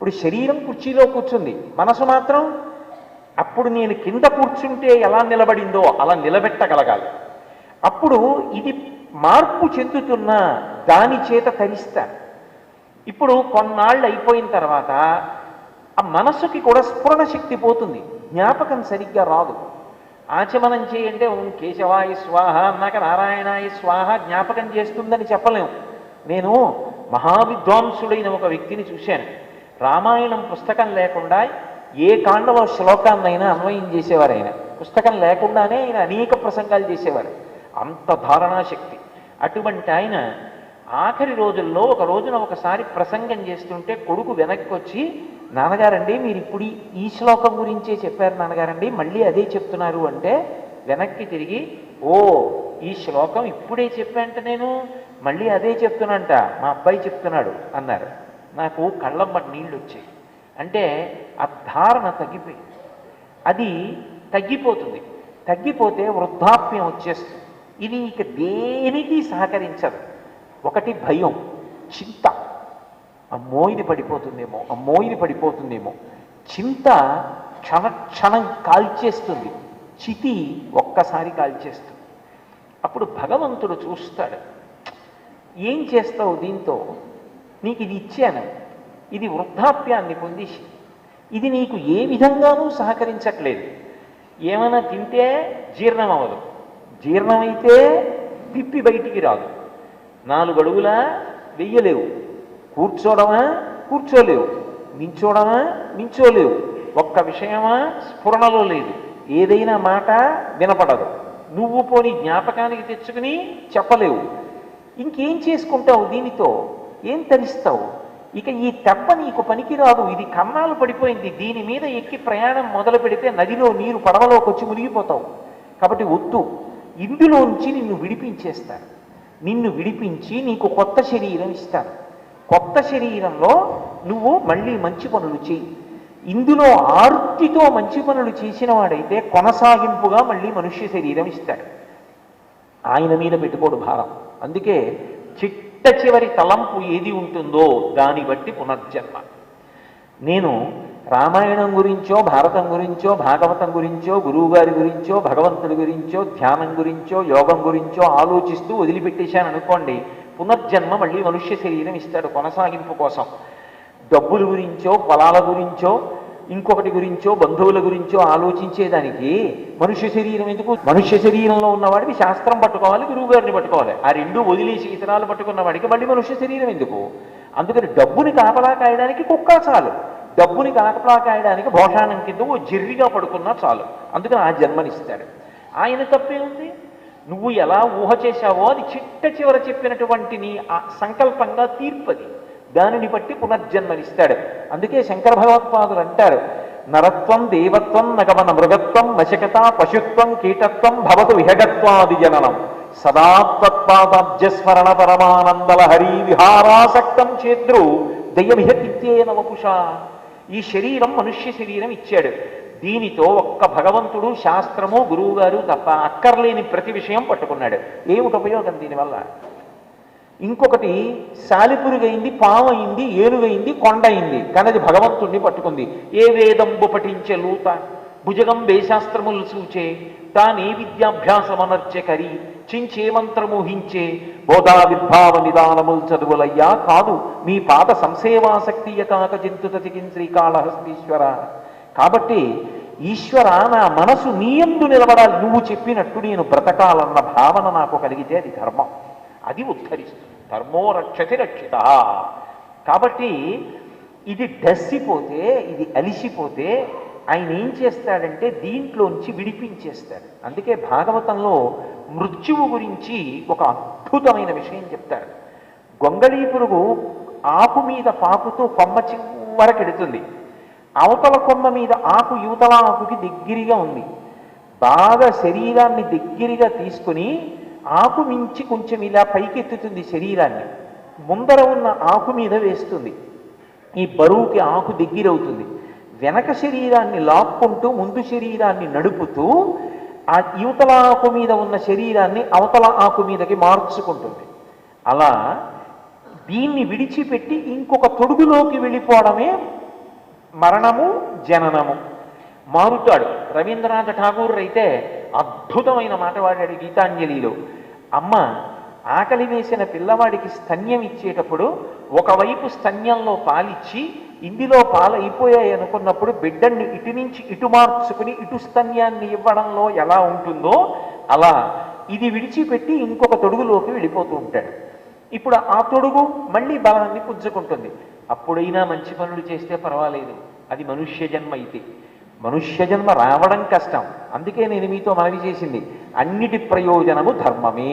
ఇప్పుడు శరీరం కుర్చీలో కూర్చుంది, మనసు మాత్రం అప్పుడు నేను కింద కూర్చుంటే ఎలా నిలబడిందో అలా నిలబెట్టగలగాలి. అప్పుడు ఇది మార్పు చెందుతున్న దాని చేత తరిస్తాను. ఇప్పుడు కొన్నాళ్ళు అయిపోయిన తర్వాత ఆ మనస్సుకి కూడా స్ఫురణ శక్తి పోతుంది, జ్ఞాపకం సరిగ్గా రాదు. ఆచమనం చేయంటే ఓం కేశవాయ స్వాహ అన్నాక నారాయణాయ స్వాహ జ్ఞాపకం చేస్తుందని చెప్పలేము. నేను మహావిద్వాంసుడైన ఒక వ్యక్తిని చూశాను. రామాయణం పుస్తకం లేకుండా ఏ కాండలో శ్లోకాన్నైనా అన్వయం చేసేవారు. ఆయన పుస్తకం లేకుండానే ఆయన అనేక ప్రసంగాలు చేసేవారు, అంత ధారణాశక్తి. అటువంటి ఆయన ఆఖరి రోజుల్లో ఒక రోజున ఒకసారి ప్రసంగం చేస్తుంటే కొడుకు వెనక్కి వచ్చి, నాన్నగారండి మీరు ఇప్పుడు ఈ శ్లోకం గురించే చెప్పారు నాన్నగారండి, మళ్ళీ అదే చెప్తున్నారు అంటే వెనక్కి తిరిగి, ఓ ఈ శ్లోకం ఇప్పుడే చెప్పాంట, నేను మళ్ళీ అదే చెప్తున్నాంట, మా అబ్బాయి చెప్తున్నాడు అన్నారు. నాకు కళ్ళమ్మటి నీళ్ళు వచ్చాయి. అంటే ఆ ధారణ తగ్గిపోయింది. అది తగ్గిపోతుంది. తగ్గిపోతే వృద్ధాప్యం వచ్చేస్తుంది. ఇది ఇక దేనికి సహకరించదు. ఒకటి భయం, చింత, అమ్మో ఇది పడిపోతుందేమో, అమ్మో ఇది పడిపోతుందేమో. చింత క్షణం కాల్చేస్తుంది, చితి ఒక్కసారి కాల్చేస్తుంది. అప్పుడు భగవంతుడు చూస్తాడు, ఏం చేస్తావు దీంతో, నీకు ఇది ఇచ్చాను, ఇది వృద్ధాప్యాన్ని పొందేసి, ఇది నీకు ఏ విధంగానూ సహకరించట్లేదు. ఏమైనా తింటే జీర్ణం అవ్వదు, జీర్ణమైతే పిప్పి బయటికి రాదు, 4 అడుగులా వెయ్యలేవు, కూర్చోవడమా కూర్చోలేవు, నించోవడమా నించోలేవు, ఒక్క విషయమా స్ఫురణలో లేదు, ఏదైనా మాట వినపడదు, నువ్వు పోని జ్ఞాపకానికి తెచ్చుకుని చెప్పలేవు. ఇంకేం చేసుకుంటావు దీనితో, ఏం తరిస్తావు? ఇక ఈ తెప్ప నీకు పనికిరాదు, ఇది కన్నాలు పడిపోయింది, దీని మీద ఎక్కి ప్రయాణం మొదలు పెడితే నదిలో నీరు పడవలోకి వచ్చి మునిగిపోతావు. కాబట్టి వద్దు, ఇందులోంచి నిన్ను విడిపించేస్తాను, నిన్ను విడిపించి నీకు కొత్త శరీరం ఇస్తాను, కొత్త శరీరంలో నువ్వు మళ్ళీ మంచి పనులు చేయి. ఇందులో ఆర్తితో మంచి పనులు చేసిన వాడైతే కొనసాగింపుగా మళ్ళీ మనుష్య శరీరం ఇస్తాడు. ఆయన మీద పెట్టుకోడు భారం. అందుకే చిట్ట చివరి తలంపు ఏది ఉంటుందో దాన్ని బట్టి పునర్జన్మ. నేను రామాయణం గురించో భారతం గురించో భాగవతం గురించో గురువుగారి గురించో భగవంతుడి గురించో ధ్యానం గురించో యోగం గురించో ఆలోచిస్తూ వదిలిపెట్టేశాను అనుకోండి, పునర్జన్మ మళ్ళీ మనుష్య శరీరం ఇస్తాడు కొనసాగింపు కోసం. డబ్బుల గురించో పొలాల గురించో ఇంకొకటి గురించో బంధువుల గురించో ఆలోచించేదానికి మనుష్య శరీరం ఎందుకు? మనుష్య శరీరంలో ఉన్నవాడికి శాస్త్రం పట్టుకోవాలి, గురువుగారిని పట్టుకోవాలి. ఆ రెండు వదిలేసి ఇతరాలు పట్టుకున్న వాడికి మళ్ళీ మనుష్య శరీరం ఎందుకు? అందుకని డబ్బుని కాపలా కాయడానికి కుక్క చాలు, డబ్బుని కాపలా కాయడానికి భోషానం కింద ఓ జిర్రిగా పడుకున్నా చాలు. అందుకని ఆ జన్మనిస్తాడు. ఆయన తప్పే ఉంది? నువ్వు ఎలా ఊహ చేశావో అది చిట్ట చివర చెప్పినటువంటి నీ సంకల్పంగా తీర్పది, దానిని బట్టి పునర్జన్మనిస్తాడు. అందుకే శంకర భగవత్పాదులు అంటారు, నరత్వం దేవత్వం నగమన మృగత్వం నశకత పశుత్వం కీటత్వం భవతు విహగత్వాది జననం సదాత్వత్పాదాబ్జస్మరణ పరమానందల హరి విహారాసక్తం చేద్రు దయవిహతిత్యేన వపుష. ఈ శరీరం మనుష్య శరీరం ఇచ్చాడు. దీనితో ఒక్క భగవంతుడు శాస్త్రము గురువుగారు తప్ప అక్కర్లేని ప్రతి విషయం పట్టుకున్నాడు. ఏమిటి ఉపయోగం దీనివల్ల? ఇంకొకటి సాలిపురుగైంది, పాము అయింది, ఏనుగైంది, కొండ అయింది, కానీ అది భగవంతుణ్ణి పట్టుకుంది. ఏ వేదంబు పఠించే లూత భుజగం వేశాస్త్రములు సూచే తానే విద్యాభ్యాసమనర్చె కరి చించే మంత్రమోహించే బోధా విద్భావ నిదానముల్ చదువులయ్యా కాదు మీ పాద సంసేవాసక్తియ కాక జంతుతతికిన్ శ్రీకాళహస్తీశ్వర. కాబట్టి ఈశ్వర, నా మనసు నీయందు నిలబడాలి, నువ్వు చెప్పినట్టు నేను బ్రతకాలన్న భావన నాకు కలిగితే అది ధర్మం, అది ఉద్ధరిస్తుంది. ధర్మో రక్షతి రక్షిత. కాబట్టి ఇది డస్సిపోతే, ఇది అలిసిపోతే ఆయన ఏం చేస్తాడంటే దీంట్లోంచి విడిపించేస్తాడు. అందుకే భాగవతంలో మృత్యువు గురించి ఒక అద్భుతమైన విషయం చెప్తాడు. గొంగళీ పురుగు ఆకు మీద పాకుతూ కొమ్మ చివరకెడుతుంది. అవతల కొమ్మ మీద ఆకు యువతల ఆకుకి దగ్గరగా ఉంది. బాగా శరీరాన్ని దగ్గరగా తీసుకుని ఆకు మించి కొంచెం ఇలా పైకెత్తుతుంది శరీరాన్ని, ముందర ఉన్న ఆకు మీద వేస్తుంది. ఈ బరువుకి ఆకు దగ్గరవుతుంది. వెనక శరీరాన్ని లాక్కుంటూ ముందు శరీరాన్ని నడుపుతూ ఆ యువతల ఆకు మీద ఉన్న శరీరాన్ని అవతల ఆకు మీదకి మార్చుకుంటుంది. అలా దీన్ని విడిచిపెట్టి ఇంకొక తొడుగులోకి వెళ్ళిపోవడమే మరణము జననము మారుతాడు. రవీంద్రనాథ ఠాగూర్ అయితే అద్భుతమైన మాట వాడాడు గీతాంజలిలో. అమ్మ ఆకలి వేసిన పిల్లవాడికి స్తన్యం ఇచ్చేటప్పుడు ఒకవైపు స్తన్యంలో పాలిచ్చి ఇందులో పాలు అయిపోయాయి అనుకున్నప్పుడు బిడ్డన్ని ఇటు నుంచి ఇటు మార్చుకుని ఇటు స్తన్యాన్ని ఇవ్వడంలో ఎలా ఉంటుందో అలా ఇది విడిచిపెట్టి ఇంకొక తొడుగులోకి వెళ్ళిపోతూ ఉంటాడు. ఇప్పుడు ఆ తొడుగు మళ్ళీ బలాన్ని పుంజుకుంటుంది. అప్పుడైనా మంచి పనులు చేస్తే పర్వాలేదు, అది మనుష్య జన్మ అయితే. మనుష్య జన్మ రావడం కష్టం. అందుకే నేను మీతో మనవి చేసింది, అన్నిటి ప్రయోజనము ధర్మమే.